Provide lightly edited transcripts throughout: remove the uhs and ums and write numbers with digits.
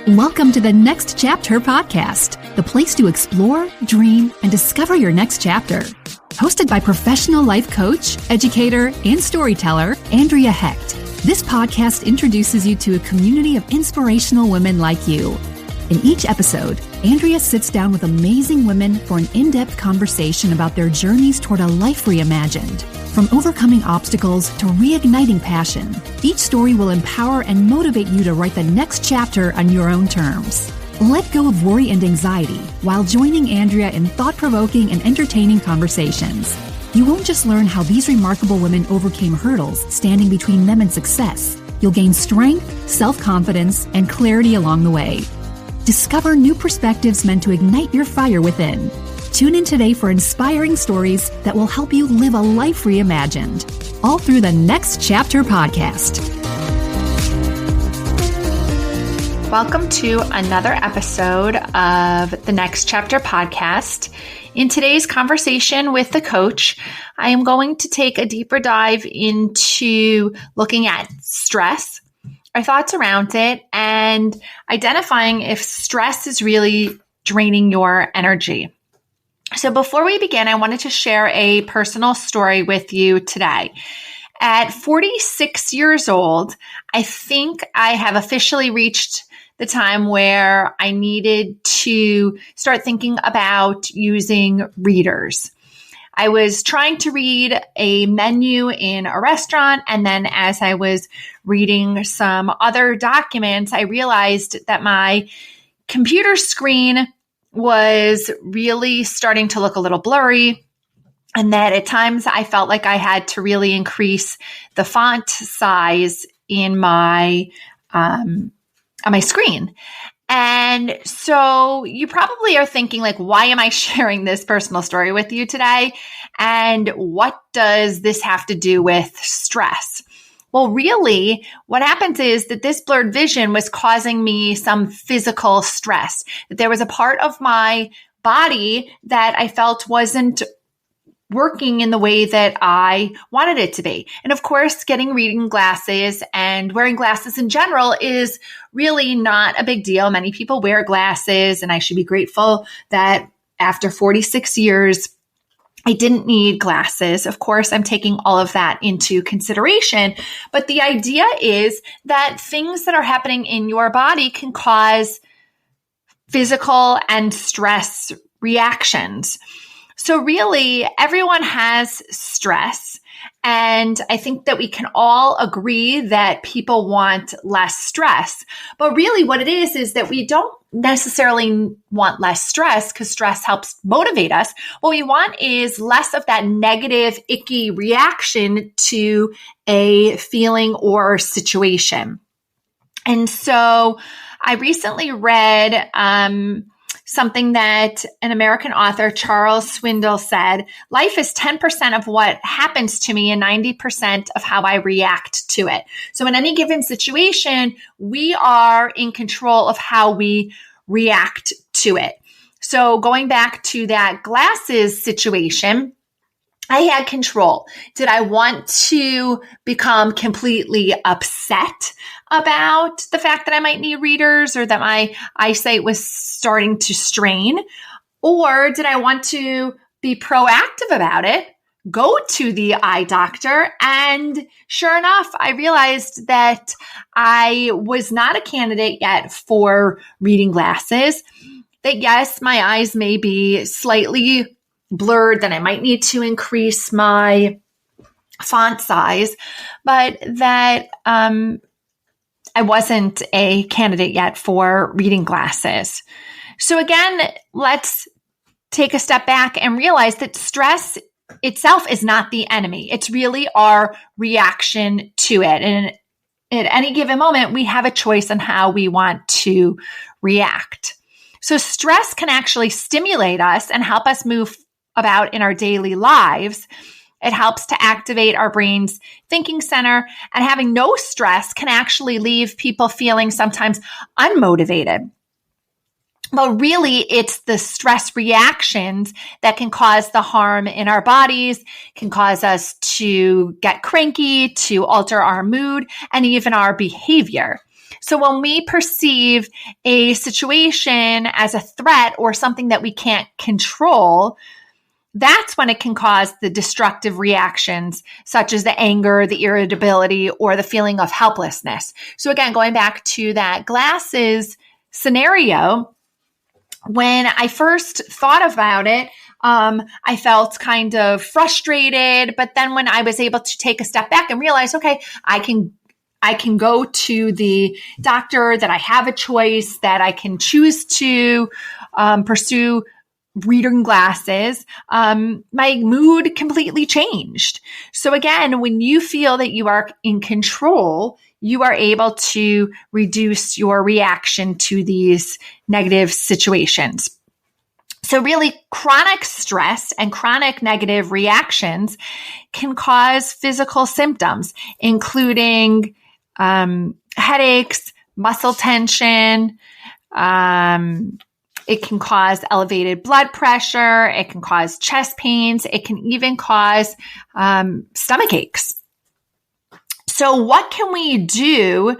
Welcome to the Next Chapter podcast, the place to explore, dream, and discover your next chapter. Hosted by professional life coach, educator, and storyteller, Andrea Hecht, this podcast introduces you to a community of inspirational women like you. In each episode, Andrea sits down with amazing women for an in-depth conversation about their journeys toward a life reimagined. From overcoming obstacles to reigniting passion, each story will empower and motivate you to write the next chapter on your own terms. Let go of worry and anxiety while joining Andrea in thought-provoking and entertaining conversations. You won't just learn how these remarkable women overcame hurdles standing between them and success. You'll gain strength, self-confidence, and clarity along the way. Discover new perspectives meant to ignite your fire within. Tune in today for inspiring stories that will help you live a life reimagined, all through the Next Chapter podcast. Welcome to another episode of the Next Chapter podcast. In today's conversation with the coach, I am going to take a deeper dive into looking at stress, our thoughts around it, and identifying if stress is really draining your energy. So before we begin, I wanted to share a personal story with you today. At 46 years old, I think I have officially reached the time where I needed to start thinking about using readers. I was trying to read a menu in a restaurant, and then as I was reading some other documents, I realized that my computer screen was really starting to look a little blurry, and that at times I felt like I had to really increase the font size in my on my screen. And so you probably are thinking, like, why am I sharing this personal story with you today? And what does this have to do with stress? Well, really, what happens is that this blurred vision was causing me some physical stress. That there was a part of my body that I felt wasn't working in the way that I wanted it to be. And of course, getting reading glasses and wearing glasses in general is really not a big deal. Many people wear glasses, and I should be grateful that after 46 years, I didn't need glasses. Of course, I'm taking all of that into consideration. But the idea is that things that are happening in your body can cause physical and stress reactions. So really, everyone has stress. And I think that we can all agree that people want less stress. But really what it is that we don't necessarily want less stress, because stress helps motivate us. What we want is less of that negative, icky reaction to a feeling or situation. And so I recently read something that an American author, Charles Swindoll, said: life is 10% of what happens to me and 90% of how I react to it. So in any given situation, we are in control of how we react to it. So going back to that glasses situation, I had control. Did I want to become completely upset about the fact that I might need readers or that my eyesight was starting to strain? Or did I want to be proactive about it, go to the eye doctor? And sure enough, I realized that I was not a candidate yet for reading glasses. That yes, my eyes may be slightly blurred, that I might need to increase my font size, but that I wasn't a candidate yet for reading glasses. So again, let's take a step back and realize that stress itself is not the enemy. It's really our reaction to it. And at any given moment, we have a choice on how we want to react. So stress can actually stimulate us and help us move about in our daily lives. It helps to activate our brain's thinking center, and having no stress can actually leave people feeling sometimes unmotivated. But really, it's the stress reactions that can cause the harm in our bodies, can cause us to get cranky, to alter our mood, and even our behavior. So when we perceive a situation as a threat or something that we can't control, that's when it can cause the destructive reactions, such as the anger, the irritability, or the feeling of helplessness. So again, going back to that glasses scenario, when I first thought about it, I felt kind of frustrated, but then when I was able to take a step back and realize, okay, I can go to the doctor, that I have a choice, that I can choose to pursue reading glasses, my mood completely changed. So again, when you feel that you are in control, you are able to reduce your reaction to these negative situations. So really, chronic stress and chronic negative reactions can cause physical symptoms, including headaches, muscle tension. It can cause elevated blood pressure. It can cause chest pains. It can even cause stomach aches. So what can we do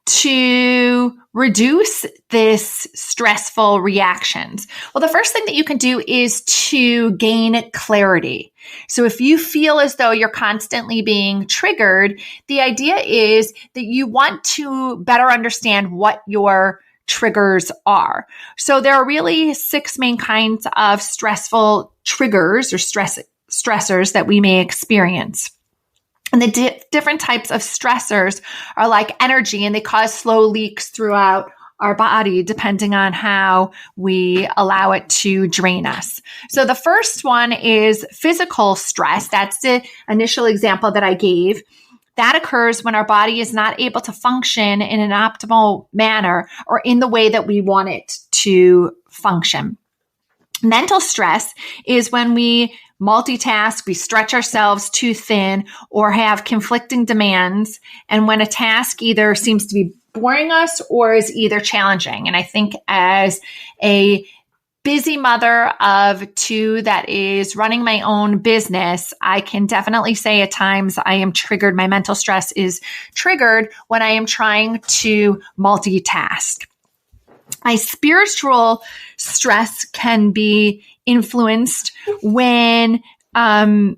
to reduce this stressful reactions? Well, the first thing that you can do is to gain clarity. So if you feel as though you're constantly being triggered, the idea is that you want to better understand what your triggers are. So there are really 6 main kinds of stressful triggers or stressors that we may experience. And the different types of stressors are like energy, and they cause slow leaks throughout our body depending on how we allow it to drain us. So the first one is physical stress. That's the initial example that I gave. That occurs when our body is not able to function in an optimal manner or in the way that we want it to function. Mental stress is when we multitask, we stretch ourselves too thin, or have conflicting demands, and when a task either seems to be boring us or is either challenging. And I think as a busy mother of 2 that is running my own business, I can definitely say at times I am triggered. My mental stress is triggered when I am trying to multitask. My spiritual stress can be influenced when our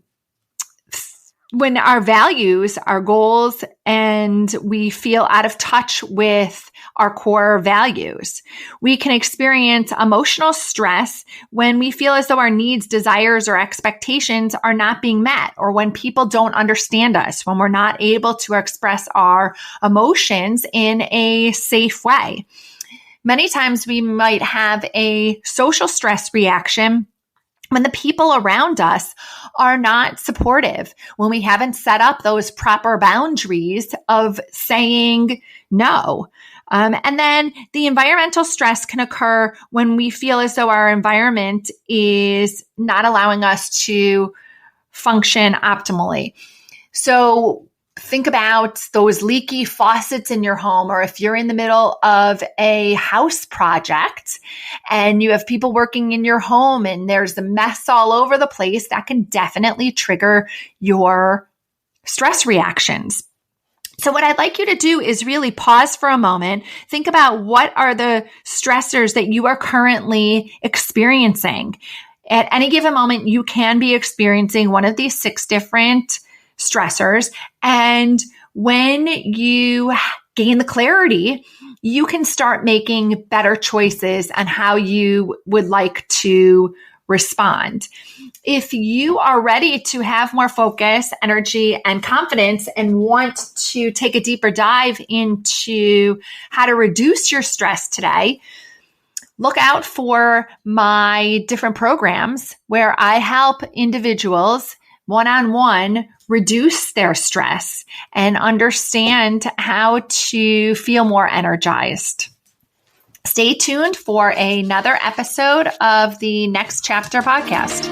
values, our goals, and we feel out of touch with our core values. We can experience emotional stress when we feel as though our needs, desires, or expectations are not being met, or when people don't understand us, when we're not able to express our emotions in a safe way. Many times we might have a social stress reaction when the people around us are not supportive, when we haven't set up those proper boundaries of saying no. And then the environmental stress can occur when we feel as though our environment is not allowing us to function optimally. So think about those leaky faucets in your home, or if you're in the middle of a house project and you have people working in your home and there's a mess all over the place, that can definitely trigger your stress reactions. So what I'd like you to do is really pause for a moment. Think about what are the stressors that you are currently experiencing. At any given moment, you can be experiencing one of these 6 different stressors. And when you gain the clarity, you can start making better choices on how you would like to respond. If you are ready to have more focus, energy, and confidence and want to take a deeper dive into how to reduce your stress today, look out for my different programs where I help individuals one-on-one reduce their stress and understand how to feel more energized. Stay tuned for another episode of the Next Chapter podcast.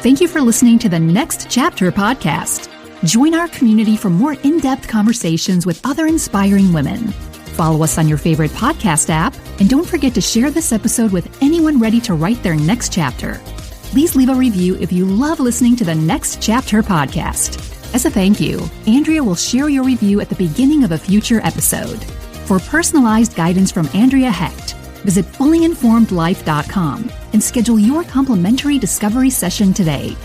Thank you for listening to the Next Chapter podcast. Join our community for more in-depth conversations with other inspiring women. Follow us on your favorite podcast app, and don't forget to share this episode with anyone ready to write their next chapter. Please leave a review if you love listening to the Next Chapter podcast. As a thank you, Andrea will share your review at the beginning of a future episode. For personalized guidance from Andrea Hecht, visit fullyinformedlife.com and schedule your complimentary discovery session today.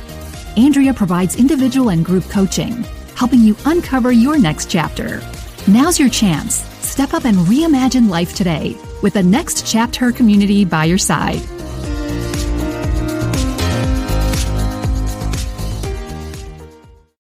Andrea provides individual and group coaching, helping you uncover your next chapter. Now's your chance. Step up and reimagine life today with the Next Chapter community by your side.